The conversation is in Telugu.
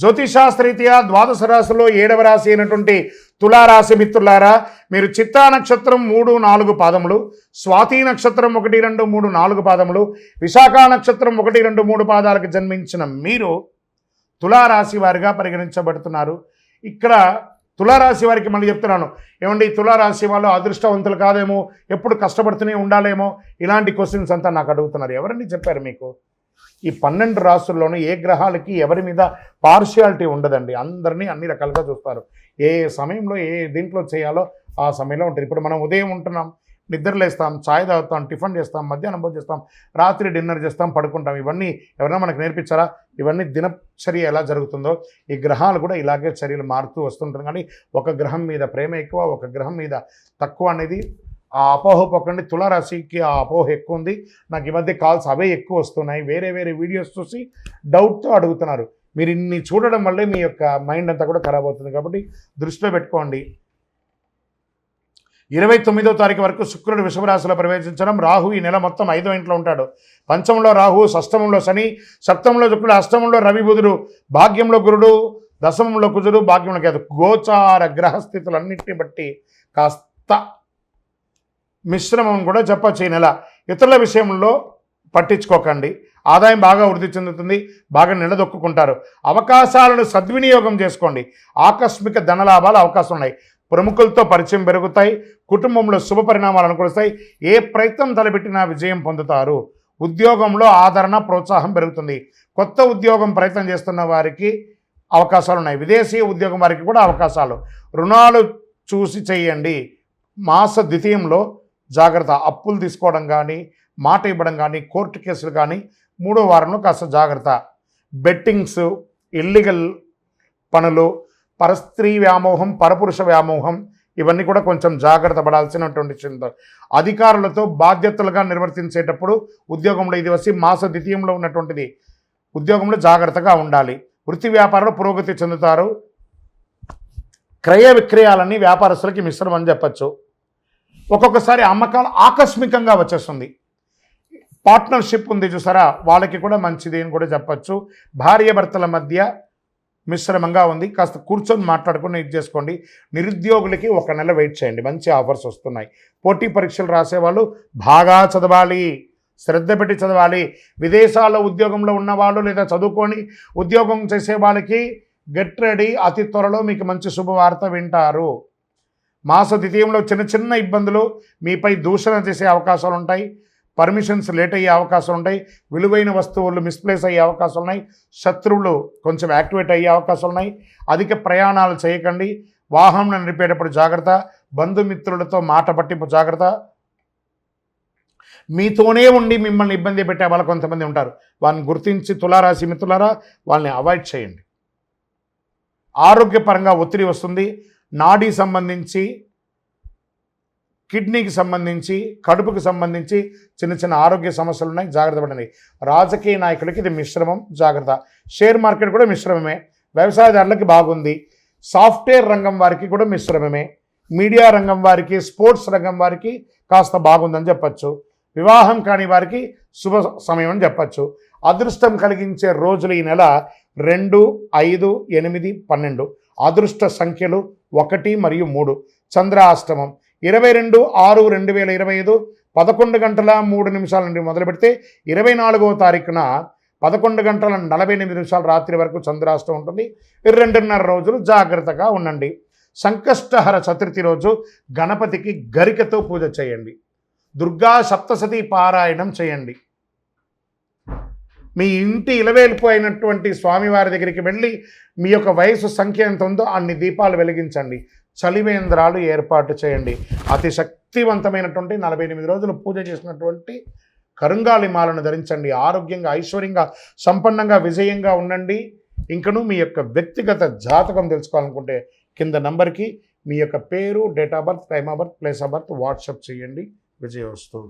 జ్యోతిషాస్త్రరీత్యా ద్వాదశ రాశిలో 7వ రాశి అయినటువంటి తులారాశి మిత్రులారా, మీరు చిత్తా నక్షత్రం 3, 4 పాదములు, స్వాతి నక్షత్రం 1, 2, 3, 4 పాదములు, విశాఖ నక్షత్రం 1, 2, 3 పాదాలకు జన్మించిన మీరు తులారాశి వారిగా పరిగణించబడుతున్నారు. ఇక్కడ తులారాశి వారికి మళ్ళీ చెప్తున్నాను, ఏమండి తులారాశి వాళ్ళు అదృష్టవంతులు కాదేమో, ఎప్పుడు కష్టపడుతూనే ఉండాలేమో, ఇలాంటి క్వశ్చన్స్ అంతా నాకు అడుగుతున్నారు. ఎవరండి చెప్పారు మీకు? ఈ 12 రాశుల్లోనూ ఏ గ్రహాలకి ఎవరి మీద పార్షియాలిటీ ఉండదండి. అందరినీ అన్ని రకాలుగా చూస్తారు. ఏ సమయంలో ఏ దీంట్లో చేయాలో ఆ సమయంలో ఉంటుంది. ఇప్పుడు మనం ఉదయం ఉంటున్నాం, నిద్రలేస్తాం, ఛాయ్ తాగుతాం, టిఫిన్ చేస్తాం, మధ్యాహ్నం భోజనం చేస్తాం, రాత్రి డిన్నర్ చేస్తాం, పడుకుంటాం. ఇవన్నీ ఎవరైనా మనకు నేర్పించారా? ఇవన్నీ దినచర్య ఎలా జరుగుతుందో ఈ గ్రహాలు కూడా ఇలాగే చర్యలు మారుతూ వస్తుంటుంది. కానీ ఒక గ్రహం మీద ప్రేమ ఎక్కువ, ఒక గ్రహం మీద తక్కువ అనేది ఆ అపోహ పక్కండి. తులారాశికి ఆ అపోహ ఎక్కువ ఉంది. నాకు ఈ మధ్య కాల్స్ అవే ఎక్కువ వస్తున్నాయి. వేరే వేరే వీడియోస్ చూసి డౌట్తో అడుగుతున్నారు. మీరు ఇన్ని చూడడం వల్లే మీ యొక్క మైండ్ అంతా కూడా ఖరాబ్ అవుతుంది. కాబట్టి దృష్టిలో పెట్టుకోండి. 29వ తారీఖు వరకు శుక్రుడు వృషభరాశిలో ప్రవేశించడం. రాహు ఈ నెల మొత్తం 5వ ఇంట్లో ఉంటాడు. పంచమంలో రాహు, షష్టమంలో శని, సప్తమంలో శుక్రుడు, అష్టమంలో రవి బుధుడు, భాగ్యంలో గురుడు, దశమంలో కుజుడు, భాగ్యంలో కేతు. గోచార గ్రహస్థితులన్నింటిని బట్టి కాస్త మిశ్రమం కూడా చెప్పచ్చు ఈ నెల. ఇతరుల విషయంలో పట్టించుకోకండి. ఆదాయం బాగా వృద్ధి చెందుతుంది, బాగా నిలదొక్కుంటారు. అవకాశాలను సద్వినియోగం చేసుకోండి. ఆకస్మిక ధనలాభాలు అవకాశం ఉన్నాయి. ప్రముఖులతో పరిచయం పెరుగుతాయి. కుటుంబంలో శుభ పరిణామాలు అనుకూలిస్తాయి. ఏ ప్రయత్నం తలపెట్టినా విజయం పొందుతారు. ఉద్యోగంలో ఆదరణ, ప్రోత్సాహం పెరుగుతుంది. కొత్త ఉద్యోగం ప్రయత్నం చేస్తున్న వారికి అవకాశాలు ఉన్నాయి. విదేశీ ఉద్యోగం వారికి కూడా అవకాశాలు. రుణాలు చూసి చేయండి. మాస ద్వితీయంలో జాగ్రత్త. అప్పులు తీసుకోవడం కానీ, మాట ఇవ్వడం కానీ, కోర్టు కేసులు కానీ 3వ వారంలో కాస్త జాగ్రత్త. బెట్టింగ్స్, ఇల్లీగల్ పనులు, పరస్త్రీ వ్యామోహం, పరపురుష వ్యామోహం, ఇవన్నీ కూడా కొంచెం జాగ్రత్త పడాల్సినటువంటి చింత. అధికారులతో బాధ్యతలుగా నిర్వర్తించేటప్పుడు ఉద్యోగంలో ఇది వచ్చి మాస ద్వితీయంలో ఉన్నటువంటిది. ఉద్యోగంలో జాగ్రత్తగా ఉండాలి. వృత్తి వ్యాపారంలో పురోగతి చెందుతారు. క్రయ విక్రయాలన్నీ వ్యాపారస్తులకి మిశ్రమం అని చెప్పచ్చు. ఒక్కొక్కసారి అమ్మకాలు ఆకస్మికంగా వచ్చేస్తుంది. పార్ట్నర్షిప్ ఉంది చూసారా, వాళ్ళకి కూడా మంచిది అని కూడా చెప్పచ్చు. భార్యాభర్తల మధ్య మిశ్రమంగా ఉంది. కాస్త కూర్చొని మాట్లాడుకుని ఇది చేసుకోండి. నిరుద్యోగులకి 1 నెల వెయిట్ చేయండి, మంచి ఆఫర్స్ వస్తున్నాయి. పోటీ పరీక్షలు రాసేవాళ్ళు బాగా చదవాలి, శ్రద్ధ పెట్టి చదవాలి. విదేశాల్లో ఉద్యోగంలో ఉన్నవాళ్ళు లేదా చదువుకొని ఉద్యోగం చేసే వాళ్ళకి గెట్ రెడీ. అతి త్వరలో మీకు మంచి శుభవార్త వింటారు. మాస ద్వితీయంలో చిన్న చిన్న ఇబ్బందులు, మీపై దూషణ చేసే అవకాశాలు ఉంటాయి. పర్మిషన్స్ లేట్ అయ్యే అవకాశాలు ఉంటాయి. విలువైన వస్తువులు మిస్ప్లేస్ అయ్యే అవకాశాలు ఉన్నాయి. శత్రువులు కొంచెం యాక్టివేట్ అయ్యే అవకాశాలు ఉన్నాయి. అధిక ప్రయాణాలు చేయకండి. వాహనం నడిపేటప్పుడు జాగ్రత్త. బంధుమిత్రులతో మాట పట్టింపు జాగ్రత్త. మీతోనే ఉండి మిమ్మల్ని ఇబ్బంది పెట్టే వాళ్ళు కొంతమంది ఉంటారు. వాళ్ళని గుర్తించి తులారాశి మిత్రులారా వాళ్ళని అవాయిడ్ చేయండి. ఆరోగ్యపరంగా ఒత్తిడి వస్తుంది. నాడీ సంబంధించి, కిడ్నీకి సంబంధించి, కడుపుకి సంబంధించి చిన్న చిన్న ఆరోగ్య సమస్యలు ఉన్నాయి, జాగ్రత్త పడండి. రాజకీయ నాయకులకి ఇది మిశ్రమం, జాగ్రత్త. షేర్ మార్కెట్ కూడా మిశ్రమమే. వ్యవసాయదారులకి బాగుంది. సాఫ్ట్వేర్ రంగం వారికి కూడా మిశ్రమమే. మీడియా రంగం వారికి, స్పోర్ట్స్ రంగం వారికి కాస్త బాగుందని చెప్పచ్చు. వివాహం కాని వారికి శుభ సమయం అని చెప్పచ్చు. అదృష్టం కలిగించే రోజులు ఈ నెల 2, 5, 8, 12. అదృష్ట సంఖ్యలు 1 మరియు 3. చంద్రాష్టమం 22/6/2025 11 గంటల 3 నిమిషాల నుండి మొదలు పెడితే 24వ తారీఖున 11 గంటల 48 నిమిషాల రాత్రి వరకు చంద్రాష్టమం ఉంటుంది. 2.5 రోజులు జాగ్రత్తగా ఉండండి. సంకష్టహర చతుర్థి రోజు గణపతికి గరికతో పూజ చేయండి. దుర్గా సప్తశతి పారాయణం చేయండి. మీ ఇంటి ఇలవేల్పు అయినటువంటి స్వామివారి దగ్గరికి వెళ్ళి మీ యొక్క వయసు సంఖ్య ఎంత ఉందో అన్ని దీపాలు వెలిగించండి. చలివేంద్రాలు ఏర్పాటు చేయండి. అతి శక్తివంతమైనటువంటి 48 రోజులు పూజ చేసినటువంటి కరుంగాలి మాలను ధరించండి. ఆరోగ్యంగా, ఐశ్వర్యంగా, సంపన్నంగా, విజయంగా ఉండండి. ఇంకను మీ యొక్క వ్యక్తిగత జాతకం తెలుసుకోవాలనుకుంటే కింద నంబర్కి మీ యొక్క పేరు, date of birth, time of birth, place of birth WhatsApp చేయండి. విజయోస్తు.